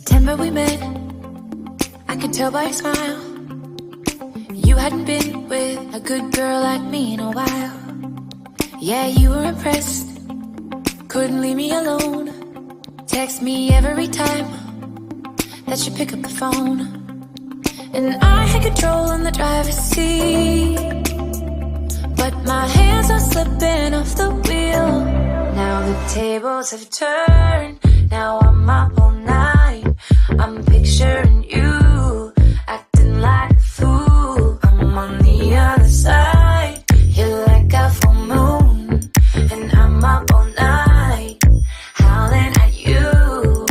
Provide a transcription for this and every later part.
September we met, I could tell by your smile. You hadn't been with a good girl like me in a while. Yeah, you were impressed, couldn't leave me alone. Text me every time that you pick up the phone. And I had control in the driver's seat, but my hands are slipping off the wheel. Now the tables have turned, now I'm up all night. I'm picturing you, acting like a fool. I'm on the other side, you're like a full moon, and I'm up all night, howling at you.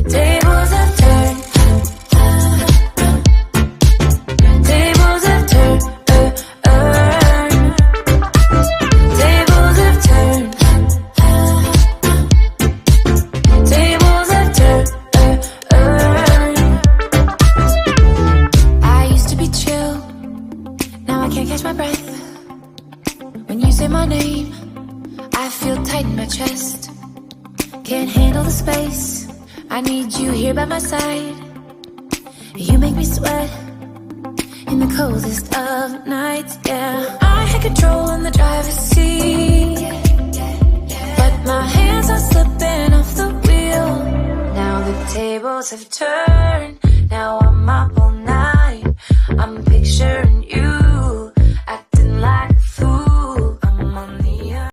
Tables have turned, tables have turned, tables have turned, tables have turned. I used to be chill, now I can't catch my breath. When you say my name, I feel tight in my chest. Can't handle the space, I need you here by my side. You make me sweat in the coldest of nights, yeah. I had control in the driver's seat, but my hands are slipping off the wheel. Now the tables have turned, now